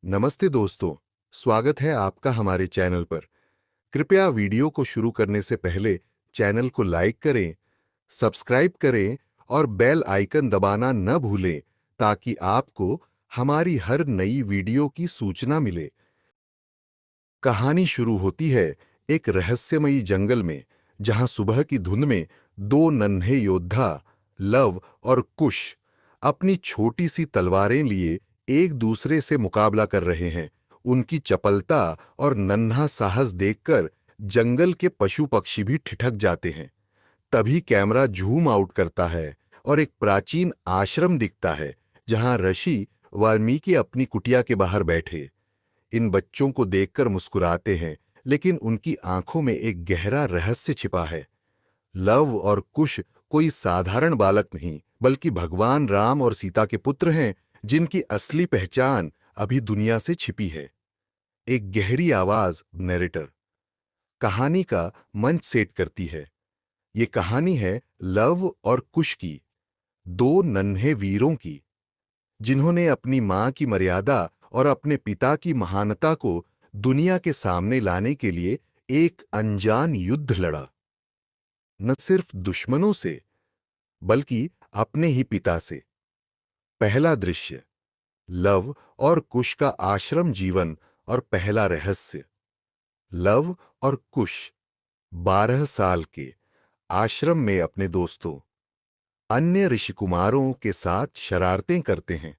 नमस्ते दोस्तों, स्वागत है आपका हमारे चैनल पर। कृपया वीडियो को शुरू करने से पहले चैनल को लाइक करें, सब्सक्राइब करें और बेल आइकन दबाना न भूलें ताकि आपको हमारी हर नई वीडियो की सूचना मिले। कहानी शुरू होती है एक रहस्यमयी जंगल में, जहां सुबह की धुंध में दो नन्हे योद्धा लव और कुश अपनी छोटी सी तलवारें लिए एक दूसरे से मुकाबला कर रहे हैं। उनकी चपलता और नन्हा साहस देखकर जंगल के पशु पक्षी भी ठिठक जाते हैं। तभी कैमरा झूम आउट करता है और एक प्राचीन आश्रम दिखता है, जहां ऋषि वाल्मीकि अपनी कुटिया के बाहर बैठे इन बच्चों को देखकर मुस्कुराते हैं, लेकिन उनकी आंखों में एक गहरा रहस्य छिपा है। लव और कुश कोई साधारण बालक नहीं, बल्कि भगवान राम और सीता के पुत्र हैं, जिनकी असली पहचान अभी दुनिया से छिपी है। एक गहरी आवाज नैरेटर कहानी का मंच सेट करती है। ये कहानी है लव और कुश की, दो नन्हे वीरों की, जिन्होंने अपनी मां की मर्यादा और अपने पिता की महानता को दुनिया के सामने लाने के लिए एक अनजान युद्ध लड़ा। न सिर्फ दुश्मनों से, बल्कि अपने ही पिता से। पहला दृश्य, लव और कुश का आश्रम जीवन और पहला रहस्य। लव और कुश 12 साल के आश्रम में अपने दोस्तों, अन्य ऋषिकुमारों के साथ शरारतें करते हैं।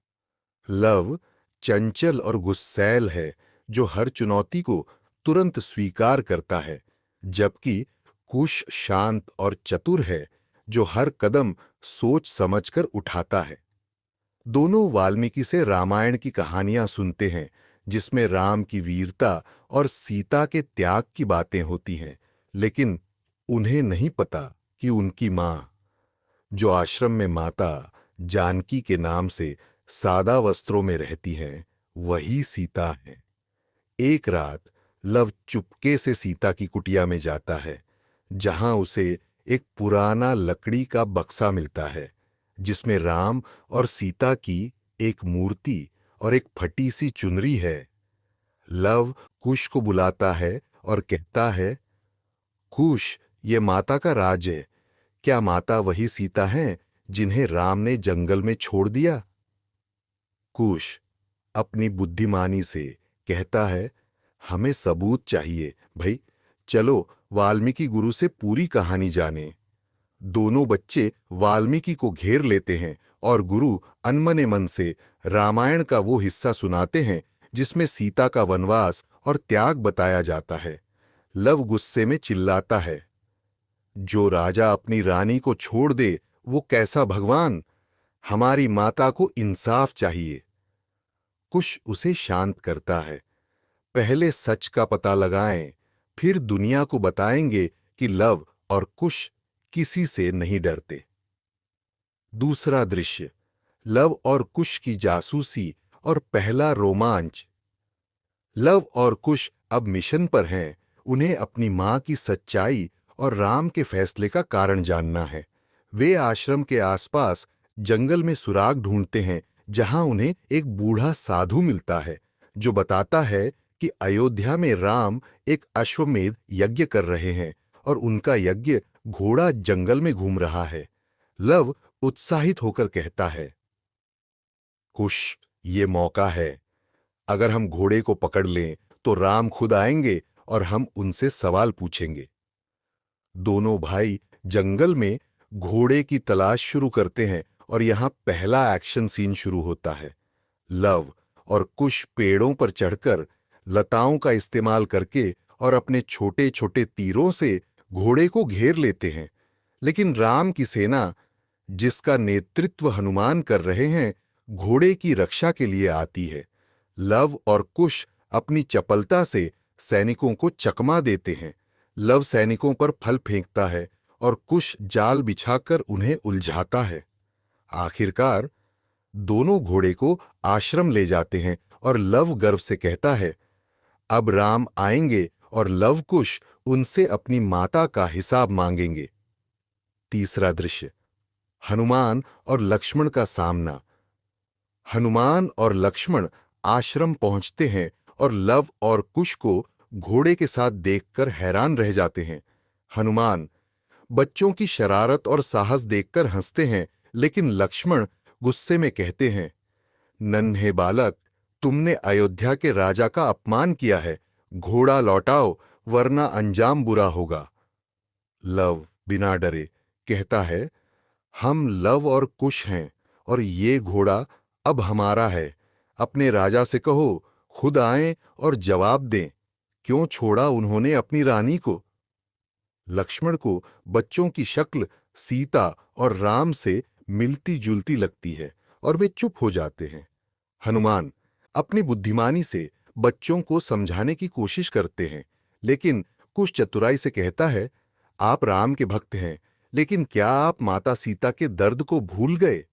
लव चंचल और गुस्सैल है, जो हर चुनौती को तुरंत स्वीकार करता है, जबकि कुश शांत और चतुर है, जो हर कदम सोच समझकर उठाता है। दोनों वाल्मीकि से रामायण की कहानियां सुनते हैं, जिसमें राम की वीरता और सीता के त्याग की बातें होती हैं, लेकिन उन्हें नहीं पता कि उनकी मां, जो आश्रम में माता जानकी के नाम से सादा वस्त्रों में रहती हैं, वही सीता है। एक रात लव चुपके से सीता की कुटिया में जाता है, जहां उसे एक पुराना लकड़ी का बक्सा मिलता है, जिसमें राम और सीता की एक मूर्ति और एक फटी सी चुनरी है। लव कुश को बुलाता है और कहता है, कुश, ये माता का राज है। क्या माता वही सीता हैं जिन्हें राम ने जंगल में छोड़ दिया? कुश अपनी बुद्धिमानी से कहता है, हमें सबूत चाहिए भाई, चलो वाल्मीकि गुरु से पूरी कहानी जाने। दोनों बच्चे वाल्मीकि को घेर लेते हैं और गुरु अनमने मन से रामायण का वो हिस्सा सुनाते हैं जिसमें सीता का वनवास और त्याग बताया जाता है। लव गुस्से में चिल्लाता है, जो राजा अपनी रानी को छोड़ दे, वो कैसा भगवान? हमारी माता को इंसाफ चाहिए। कुश उसे शांत करता है, पहले सच का पता लगाएं, फिर दुनिया को बताएंगे कि लव और कुश किसी से नहीं डरते। दूसरा दृश्य, लव और कुश की जासूसी और पहला रोमांच। लव और कुश अब मिशन पर हैं। उन्हें अपनी मां की सच्चाई और राम के फैसले का कारण जानना है। वे आश्रम के आसपास जंगल में सुराग ढूंढते हैं, जहां उन्हें एक बूढ़ा साधु मिलता है, जो बताता है कि अयोध्या में राम एक अश्वमेध यज्ञ कर रहे हैं और उनका यज्ञ घोड़ा जंगल में घूम रहा है। लव उत्साहित होकर कहता है, कुश, ये मौका है। अगर हम घोड़े को पकड़ लें तो राम खुद आएंगे और हम उनसे सवाल पूछेंगे। दोनों भाई जंगल में घोड़े की तलाश शुरू करते हैं और यहां पहला एक्शन सीन शुरू होता है। लव और कुश पेड़ों पर चढ़कर लताओं का इस्तेमाल करके और अपने छोटे छोटे तीरों से घोड़े को घेर लेते हैं, लेकिन राम की सेना, जिसका नेतृत्व हनुमान कर रहे हैं, घोड़े की रक्षा के लिए आती है। लव और कुश अपनी चपलता से सैनिकों को चकमा देते हैं। लव सैनिकों पर फल फेंकता है और कुश जाल बिछाकर उन्हें उलझाता है। आखिरकार दोनों घोड़े को आश्रम ले जाते हैं और लव गर्व से कहता है, अब राम आएंगे और लव कुश उनसे अपनी माता का हिसाब मांगेंगे। तीसरा दृश्य, हनुमान और लक्ष्मण का सामना। हनुमान और लक्ष्मण आश्रम पहुंचते हैं और लव और कुश को घोड़े के साथ देखकर हैरान रह जाते हैं। हनुमान बच्चों की शरारत और साहस देखकर हंसते हैं, लेकिन लक्ष्मण गुस्से में कहते हैं, नन्हे बालक, तुमने अयोध्या के राजा का अपमान किया है। घोड़ा लौटाओ, वरना अंजाम बुरा होगा। लव बिना डरे कहता है, हम लव और कुश हैं और ये घोड़ा अब हमारा है। अपने राजा से कहो खुद आएं और जवाब दें, क्यों छोड़ा उन्होंने अपनी रानी को। लक्ष्मण को बच्चों की शक्ल सीता और राम से मिलती जुलती लगती है और वे चुप हो जाते हैं। हनुमान अपनी बुद्धिमानी से बच्चों को समझाने की कोशिश करते हैं, लेकिन कुछ चतुराई से कहता है, आप राम के भक्त हैं, लेकिन क्या आप माता सीता के दर्द को भूल गए।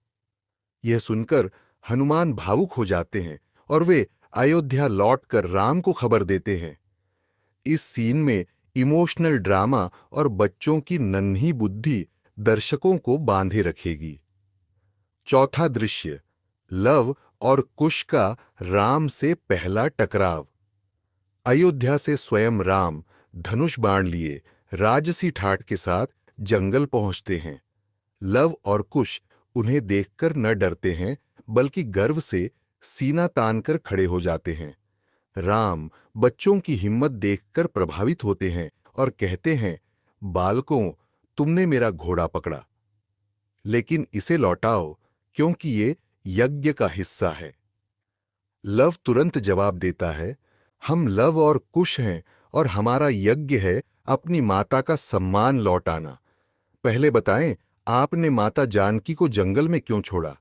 यह सुनकर हनुमान भावुक हो जाते हैं और वे अयोध्या लौटकर राम को खबर देते हैं। इस सीन में इमोशनल ड्रामा और बच्चों की नन्ही बुद्धि दर्शकों को बांधे रखेगी। चौथा दृश्य, लव और कुश का राम से पहला टकराव। अयोध्या से स्वयं राम धनुष बाण लिए राजसी ठाठ के साथ जंगल पहुंचते हैं। लव और कुश उन्हें देखकर न डरते हैं, बल्कि गर्व से सीना तानकर खड़े हो जाते हैं। राम बच्चों की हिम्मत देखकर प्रभावित होते हैं और कहते हैं, बालकों, तुमने मेरा घोड़ा पकड़ा, लेकिन इसे लौटाओ, क्योंकि ये यज्ञ का हिस्सा है। लव तुरंत जवाब देता है, हम लव और कुश हैं और हमारा यज्ञ है अपनी माता का सम्मान लौटाना। पहले बताएं, आपने माता जानकी को जंगल में क्यों छोड़ा।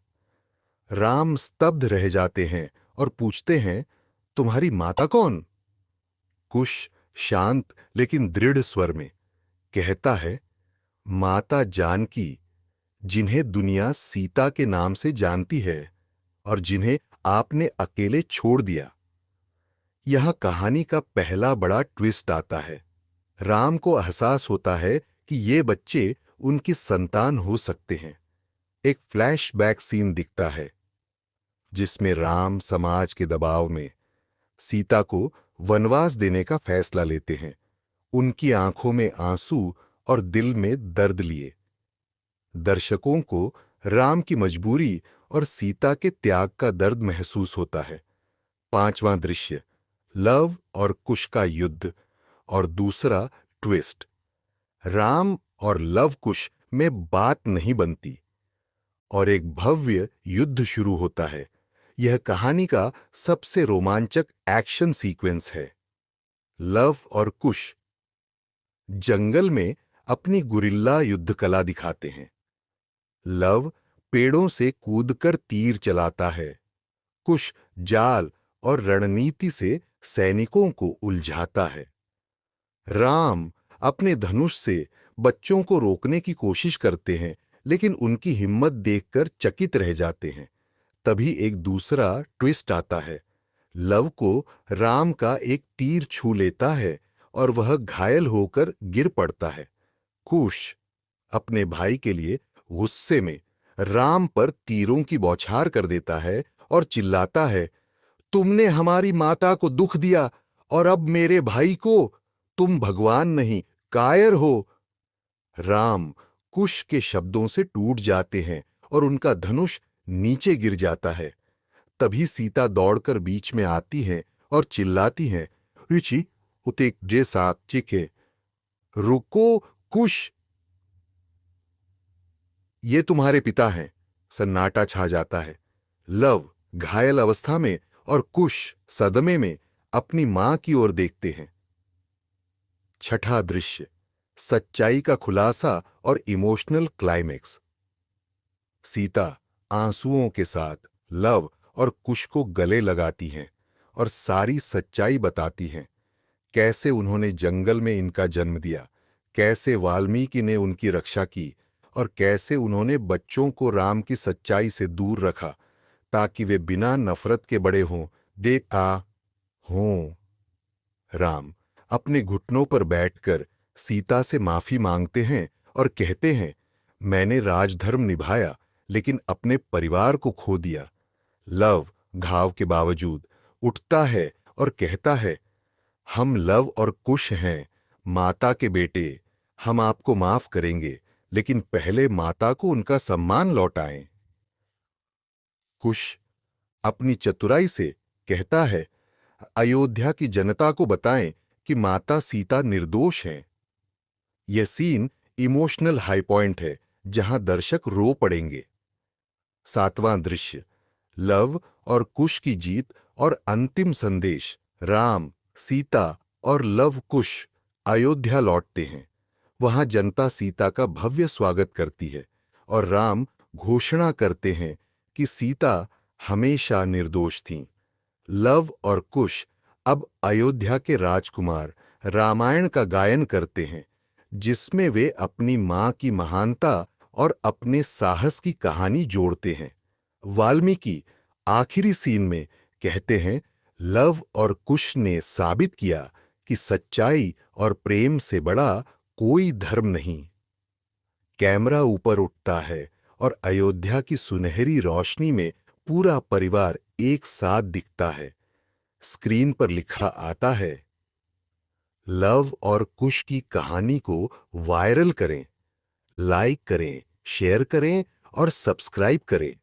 राम स्तब्ध रह जाते हैं और पूछते हैं, तुम्हारी माता कौन। कुश शांत लेकिन दृढ़ स्वर में कहता है, माता जानकी, जिन्हें दुनिया सीता के नाम से जानती है और जिन्हें आपने अकेले छोड़ दिया। यहां कहानी का पहला बड़ा ट्विस्ट आता है। राम को एहसास होता है कि ये बच्चे उनकी संतान हो सकते हैं। एक फ्लैशबैक सीन दिखता है जिसमें राम समाज के दबाव में सीता को वनवास देने का फैसला लेते हैं, उनकी आंखों में आंसू और दिल में दर्द लिए। दर्शकों को राम की मजबूरी और सीता के त्याग का दर्द महसूस होता है। पांचवां दृश्य, लव और कुश का युद्ध और दूसरा ट्विस्ट। राम और लव कुश में बात नहीं बनती और एक भव्य युद्ध शुरू होता है। यह कहानी का सबसे रोमांचक एक्शन सीक्वेंस है। लव और कुश जंगल में अपनी गुरिल्ला युद्ध कला दिखाते हैं। लव पेड़ों से कूदकर तीर चलाता है। कुश जाल और रणनीति से सैनिकों को उलझाता है। राम अपने धनुष से बच्चों को रोकने की कोशिश करते हैं, लेकिन उनकी हिम्मत देखकर चकित रह जाते हैं। तभी एक दूसरा ट्विस्ट आता है। लव को राम का एक तीर छू लेता है और वह घायल होकर गिर पड़ता है। कुश अपने भाई के लिए गुस्से में राम पर तीरों की बौछार कर देता है और चिल्लाता है, तुमने हमारी माता को दुख दिया और अब मेरे भाई को। तुम भगवान नहीं, कायर हो। राम कुश के शब्दों से टूट जाते हैं और उनका धनुष नीचे गिर जाता है। तभी सीता दौड़कर बीच में आती है और चिल्लाती है, रुचि उतेक जे साथ चिखे, रुको कुश, ये तुम्हारे पिता हैं। सन्नाटा छा जाता है। लव घायल अवस्था में और कुश सदमे में अपनी मां की ओर देखते हैं। छठा दृश्य, सच्चाई का खुलासा और इमोशनल क्लाइमेक्स। सीता आंसुओं के साथ लव और कुश को गले लगाती हैं और सारी सच्चाई बताती हैं। कैसे उन्होंने जंगल में इनका जन्म दिया, कैसे वाल्मीकि ने उनकी रक्षा की और कैसे उन्होंने बच्चों को राम की सच्चाई से दूर रखा ताकि वे बिना नफरत के बड़े हों। देखा हों। राम अपने घुटनों पर बैठकर सीता से माफी मांगते हैं और कहते हैं, मैंने राजधर्म निभाया लेकिन अपने परिवार को खो दिया। लव घाव के बावजूद उठता है और कहता है, हम लव और कुश हैं, माता के बेटे। हम आपको माफ करेंगे, लेकिन पहले माता को उनका सम्मान लौटाएं। कुश अपनी चतुराई से कहता है, अयोध्या की जनता को बताएं कि माता सीता निर्दोष हैं। यह सीन इमोशनल हाई पॉइंट है, जहां दर्शक रो पड़ेंगे। 7वां दृश्य, लव और कुश की जीत और अंतिम संदेश। राम, सीता और लव कुश अयोध्या लौटते हैं। वहां जनता सीता का भव्य स्वागत करती है और राम घोषणा करते हैं कि सीता हमेशा निर्दोष थीं। लव और कुश अब अयोध्या के राजकुमार रामायण का गायन करते हैं, जिसमें वे अपनी मां की महानता और अपने साहस की कहानी जोड़ते हैं। वाल्मीकि आखिरी सीन में कहते हैं, लव और कुश ने साबित किया कि सच्चाई और प्रेम से बड़ा कोई धर्म नहीं। कैमरा ऊपर उठता है और अयोध्या की सुनहरी रोशनी में पूरा परिवार एक साथ दिखता है। स्क्रीन पर लिखा आता है, लव और कुश की कहानी को वायरल करें, लाइक करें, शेयर करें और सब्सक्राइब करें।